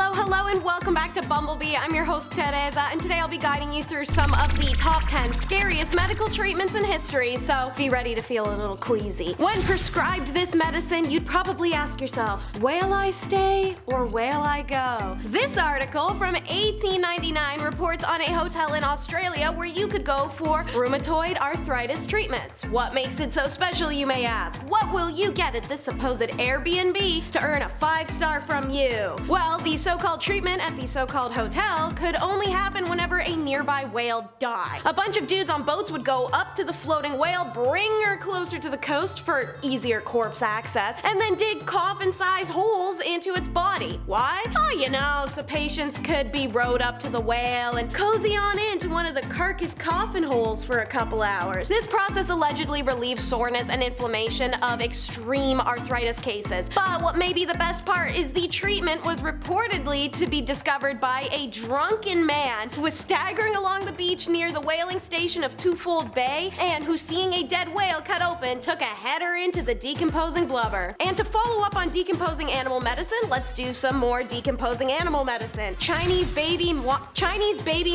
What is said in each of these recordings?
Hello, and welcome back to Bumblebee. I'm your host, Tereza, and today I'll be guiding you through some of the top 10 scariest medical treatments in history, so be ready to feel a little queasy. When prescribed this medicine, you'd probably ask yourself, will I stay or will I go? This article from 1899 reports on a hotel in Australia where you could go for rheumatoid arthritis treatments. What makes it so special, you may ask? What will you get at this supposed Airbnb to earn a 5-star from you? Well, the so-called treatment at the so-called hotel could only happen whenever a nearby whale died. A bunch of dudes on boats would go up to the floating whale, bring her closer to the coast for easier corpse access, and then dig coffin-sized holes into its body. Why? Oh, you know, so patients could be rowed up to the whale and cozy on into one of the carcass coffin holes for a couple hours. This process allegedly relieves soreness and inflammation of extreme arthritis cases. But what may be the best part is the treatment was reportedly to be discovered by a drunken man who was staggering along the beach near the whaling station of Twofold Bay and who, seeing a dead whale cut open, took a header into the decomposing blubber. And to follow up on decomposing animal medicine, let's do some more decomposing animal medicine. Chinese baby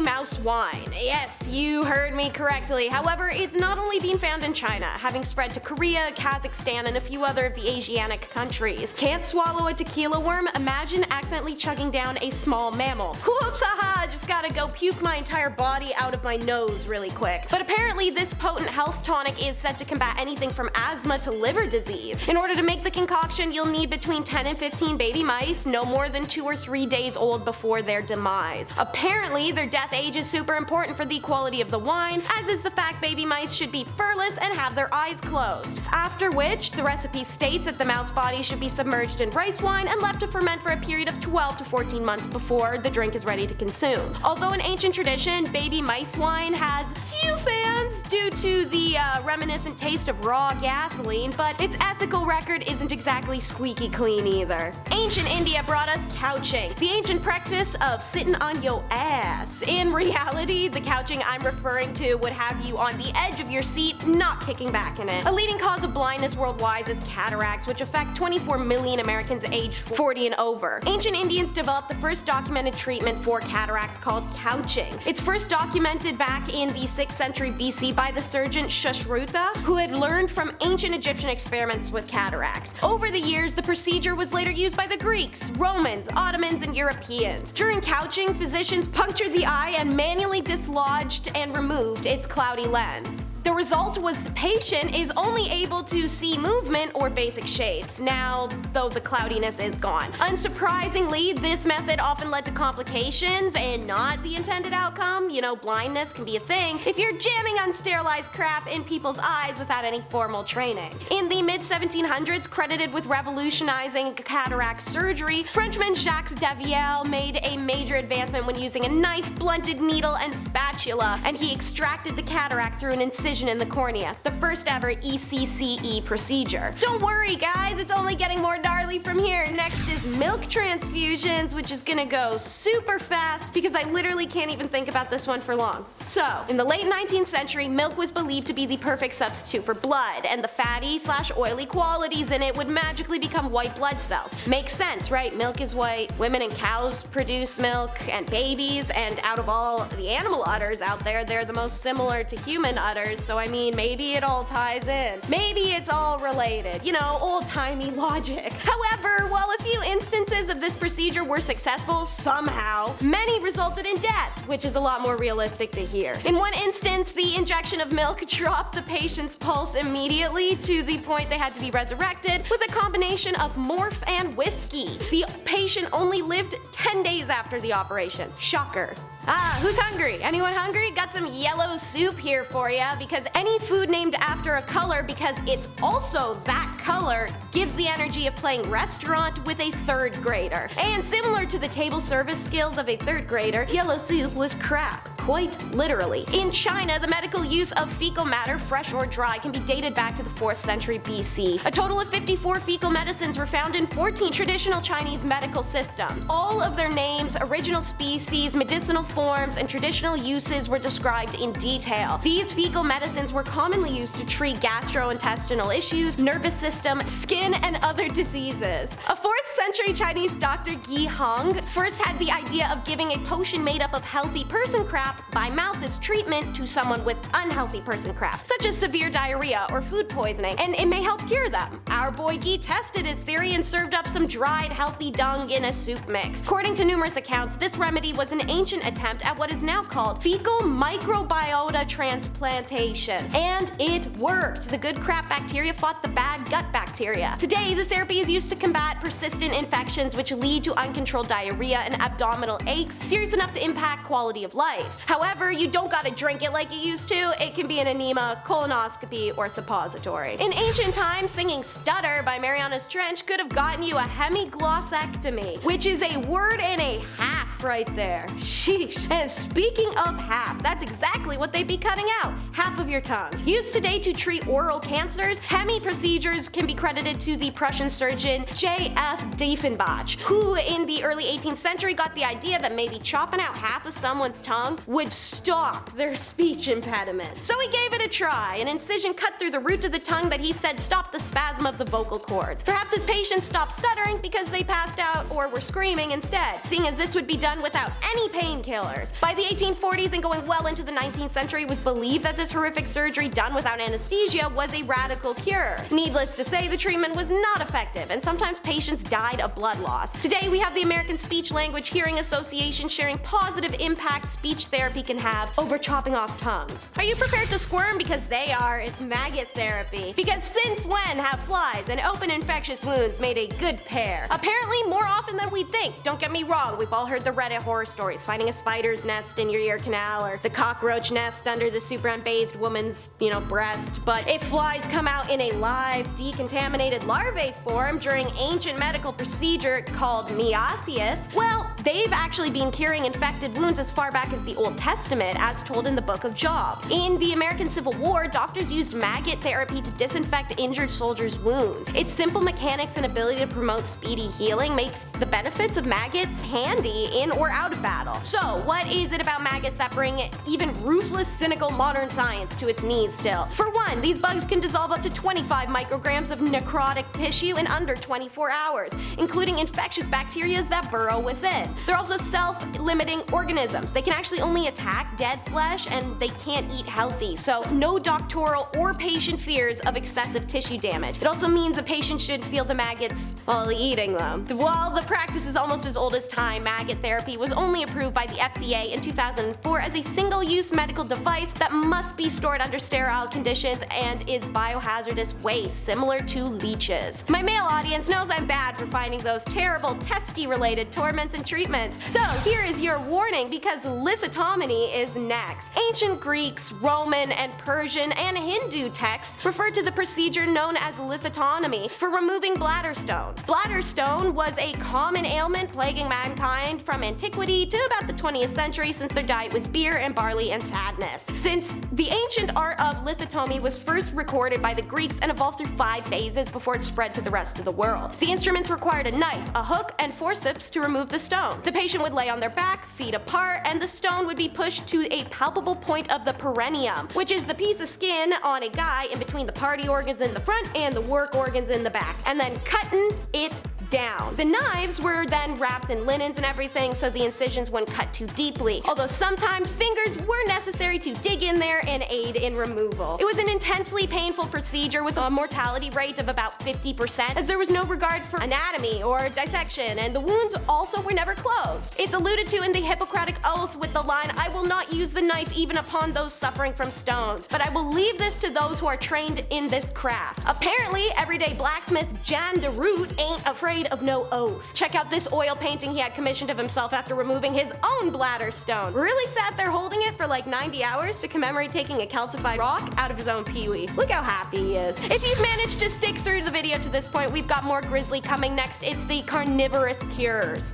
mouse wine. Yes, you heard me correctly. However, it's not only being found in China, having spread to Korea, Kazakhstan, and a few other of the Asiatic countries. Can't swallow a tequila worm? Imagine accidentally chugging down a small mammal. Whoops, haha, just gotta go puke my entire body out of my nose really quick. But apparently this potent health tonic is said to combat anything from asthma to liver disease. In order to make the concoction, you'll need between 10 and 15 baby mice, no more than 2 or 3 days old before their demise. Apparently, their death age is super important for the quality of the wine, as is the fact baby mice should be furless and have their eyes closed. After which, the recipe states that the mouse body should be submerged in rice wine and left to ferment for a period of 12 to 14 months before the drink is ready to consume. Although in ancient tradition, baby mice wine has few fans due to the reminiscent taste of raw gasoline, but its ethical record isn't exactly squeaky clean either. Ancient India brought us couching, the ancient practice of sitting on your ass. In reality, the couching I'm referring to would have you on the edge of your seat, not kicking back in it. A leading cause of blindness worldwide is cataracts, which affect 24 million Americans aged 40 and over. Ancient Indians developed the first documented treatment for cataracts called couching. It's first documented back in the 6th century BC by the surgeon Sushruta, who had learned from ancient Egyptian experiments with cataracts. Over the years, the procedure was later used by the Greeks, Romans, Ottomans, and Europeans. During couching, physicians punctured the eye and manually dislodged and removed its cloudy lens. The result was the patient is only able to see movement or basic shapes, now though the cloudiness is gone. Unsurprisingly, this method often led to complications and not the intended outcome. You know, blindness can be a thing if you're jamming unsterilized crap in people's eyes without any formal training. In the mid-1700s, credited with revolutionizing cataract surgery, Frenchman Jacques Daviel made a major advancement when using a knife, blunted needle, and spatula, and he extracted the cataract through an incision in the cornea, the first ever ECCE procedure. Don't worry guys, it's only getting more gnarly from here. Next is milk transfusions, which is gonna go super fast because I literally can't even think about this one for long. So, in the late 19th century, milk was believed to be the perfect substitute for blood, and the fatty/oily qualities in it would magically become white blood cells. Makes sense, right? Milk is white, women and cows produce milk, and babies, and out of all the animal udders out there, they're the most similar to human udders. So I mean, maybe it all ties in. Maybe it's all related. You know, old-timey logic. However, while a few instances of this procedure were successful somehow, many resulted in death, which is a lot more realistic to hear. In one instance, the injection of milk dropped the patient's pulse immediately to the point they had to be resurrected with a combination of morph and whiskey. The patient only lived 10 days after the operation. Shocker. Who's hungry? Anyone hungry? Got some yellow soup here for ya, because any food named after a color because it's also that color gives the energy of playing restaurant with a 3rd grader. And similar to the table service skills of a 3rd grader, yellow soup was crap. Quite literally. In China, the medical use of fecal matter, fresh or dry, can be dated back to the 4th century BC. A total of 54 fecal medicines were found in 14 traditional Chinese medical systems. All of their names, original species, medicinal forms, and traditional uses were described in detail. These fecal medicines were commonly used to treat gastrointestinal issues, nervous system, skin, and other diseases. A 4th century Chinese doctor Yi tongue first had the idea of giving a potion made up of healthy person crap by mouth as treatment to someone with unhealthy person crap, such as severe diarrhea or food poisoning, and it may help cure them. Our boy Guy tested his theory and served up some dried healthy dung in a soup mix. According to numerous accounts, this remedy was an ancient attempt at what is now called fecal microbiota transplantation. And it worked. The good crap bacteria fought the bad gut bacteria. Today, the therapy is used to combat persistent infections which lead to uncontrolled diarrhea and abdominal aches, serious enough to impact quality of life. However, you don't gotta drink it like you used to. It can be an enema, colonoscopy, or suppository. In ancient times, singing Stutter by Mariana's Trench could have gotten you a Hemi glossectomy, which is a word and a half right there. Sheesh. And speaking of half, that's exactly what they'd be cutting out. Half of your tongue. Used today to treat oral cancers, Hemi procedures can be credited to the Prussian surgeon J.F. Diefenbach, who in the early 18th century got the idea that maybe chopping out half of someone's tongue would stop their speech impediment. So he gave it a try. An incision cut through the root of the tongue that he said stopped the spasm of the vocal cords. Perhaps his patients stopped stuttering because they passed out or were screaming instead, seeing as this would be done without any painkillers. By the 1840s and going well into the 19th century, it was believed that this horrific surgery done without anesthesia was a radical cure. Needless to say, the treatment was not effective, and sometimes patients died of blood loss. Today, we have the American Speech Language Hearing Association sharing positive impact speech therapy can have over chopping off tongues. Are you prepared to squirm? Because they are. It's maggot therapy. Because since when have flies and open infectious wounds made a good pair? Apparently more often than we think. Don't get me wrong, we've all heard the Reddit horror stories, finding a spider's nest in your ear canal or the cockroach nest under the super unbathed woman's, breast. But if flies come out in a live, decontaminated larvae form during ancient medical procedure called miraculous, well, they've actually been curing infected wounds as far back as the Old Testament, as told in the Book of Job. In the American Civil War, doctors used maggot therapy to disinfect injured soldiers' wounds. Its simple mechanics and ability to promote speedy healing make the benefits of maggots handy in or out of battle. So, what is it about maggots that bring even ruthless, cynical modern science to its knees still? For one, these bugs can dissolve up to 25 micrograms of necrotic tissue in under 24 hours, including infectious bacteria that burrow within. They're also self-limiting organisms. They can actually only attack dead flesh, and they can't eat healthy, so no doctoral or patient fears of excessive tissue damage. It also means a patient should feel the maggots while eating them. While the practice is almost as old as time, maggot therapy was only approved by the FDA in 2004 as a single-use medical device that must be stored under sterile conditions and is biohazardous waste, similar to leeches. My male audience knows I'm bad for finding those terrible testy-related torments and treatments, so here is your warning because lithotomy is next. Ancient Greeks, Roman, and Persian, and Hindu texts refer to the procedure known as lithotomy for removing bladder stones. Bladder stone was a common ailment plaguing mankind from antiquity to about the 20th century, since their diet was beer and barley and sadness. Since the ancient art of lithotomy was first recorded by the Greeks and evolved through 5 phases before it spread to the rest of the world. The instruments required a knife, a hook, and forceps to remove the stone. The patient would lay on their back, feet apart, and the stone would be pushed to a palpable point of the perineum, which is the piece of skin on a guy in between the party organs in the front and the work organs in the back, and then cutting it down. The knives were then wrapped in linens and everything so the incisions wouldn't cut too deeply, although sometimes fingers were necessary to dig in there and aid in removal. It was an intensely painful procedure with a mortality rate of about 50%, as there was no regard for anatomy or dissection, and the wounds also were never closed. It's alluded to in the Hippocratic Oath with the line, "I will not use the knife even upon those suffering from stones, but I will leave this to those who are trained in this craft." Apparently, everyday blacksmith Jan de Root ain't afraid of no oath. Check out this oil painting he had commissioned of himself after removing his own bladder stone. Really sat there holding it for like 90 hours to commemorate taking a calcified rock out of his own peewee. Look how happy he is. If you've managed to stick through the video to this point, we've got more grisly coming next. It's the Carnivorous Cures.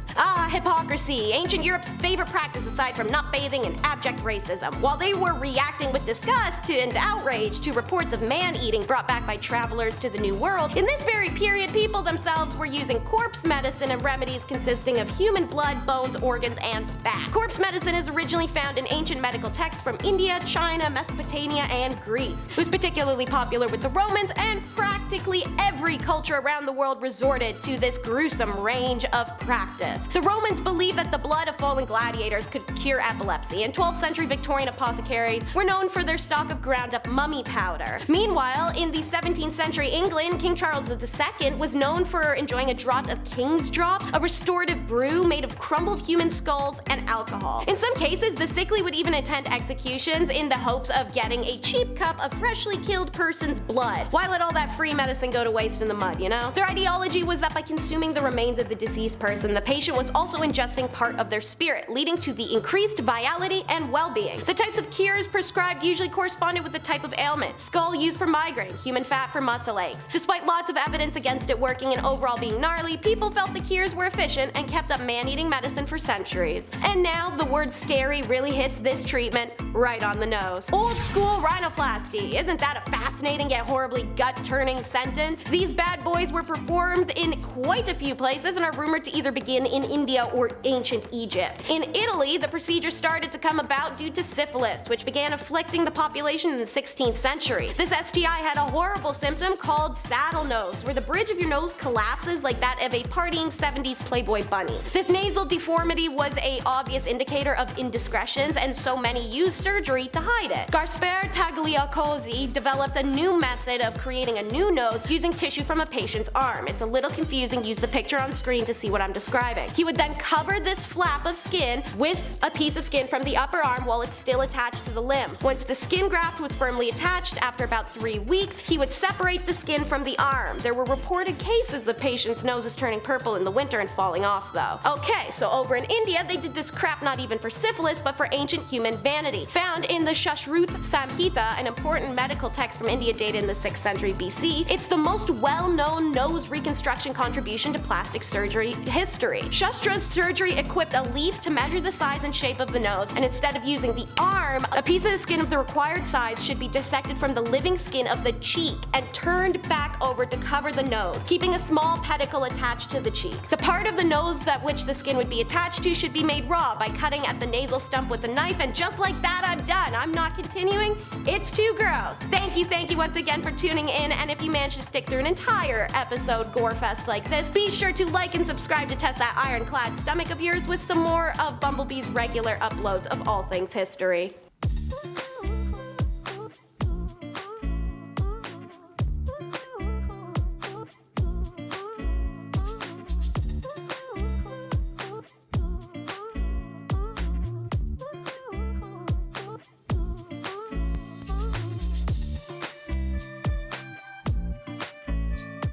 Hypocrisy, ancient Europe's favorite practice aside from not bathing and abject racism. While they were reacting with disgust and outrage to reports of man-eating brought back by travelers to the New World, in this very period, people themselves were using using corpse medicine and remedies consisting of human blood, bones, organs, and fat. Corpse medicine is originally found in ancient medical texts from India, China, Mesopotamia, and Greece. It was particularly popular with the Romans, and practically every culture around the world resorted to this gruesome range of practice. The Romans believed that the blood of fallen gladiators could cure epilepsy, and 12th century Victorian apothecaries were known for their stock of ground-up mummy powder. Meanwhile, in the 17th century England, King Charles II was known for enjoying a draught of King's Drops, a restorative brew made of crumbled human skulls and alcohol. In some cases, the sickly would even attend executions in the hopes of getting a cheap cup of freshly killed person's blood. Why let all that free medicine go to waste in the mud, you know? Their ideology was that by consuming the remains of the deceased person, the patient was also ingesting part of their spirit, leading to the increased vitality and well-being. The types of cures prescribed usually corresponded with the type of ailment. Skull used for migraine, human fat for muscle aches. Despite lots of evidence against it working and overall being gnarly, people felt the cures were efficient and kept up man-eating medicine for centuries. And now, the word scary really hits this treatment right on the nose. Old school rhinoplasty. Isn't that a fascinating yet horribly gut-turning sentence? These bad boys were performed in quite a few places and are rumored to either begin in India or ancient Egypt. In Italy, the procedure started to come about due to syphilis, which began afflicting the population in the 16th century. This STI had a horrible symptom called saddle nose, where the bridge of your nose collapses like that of a partying 70s Playboy bunny. This nasal deformity was an obvious indicator of indiscretions, and so many used surgery to hide it. Gaspare Tagliacozzi developed a new method of creating a new nose using tissue from a patient's arm. It's a little confusing, use the picture on screen to see what I'm describing. He would then cover this flap of skin with a piece of skin from the upper arm while it's still attached to the limb. Once the skin graft was firmly attached, after about 3 weeks, he would separate the skin from the arm. There were reported cases of patients' noses turning purple in the winter and falling off though. Okay, so over in India, they did this crap not even for syphilis, but for ancient human vanity. Found in the Shashruth Samhita, an important medical text from India dated in the 6th century BC, it's the most well-known nose reconstruction contribution to plastic surgery history. Shastra's surgery equipped a leaf to measure the size and shape of the nose, and instead of using the arm, a piece of the skin of the required size should be dissected from the living skin of the cheek and turned back over to cover the nose, keeping a small pedicle attached to the cheek. The part of the nose that which the skin would be attached to should be made raw by cutting at the nasal stump with a knife, and just like that, I'm done. I'm not continuing. It's too gross. Thank you once again for tuning in, and if you managed to stick through an entire episode gorefest like this, be sure to like and subscribe to test that ironclad stomach of yours with some more of Bumblebee's regular uploads of all things history.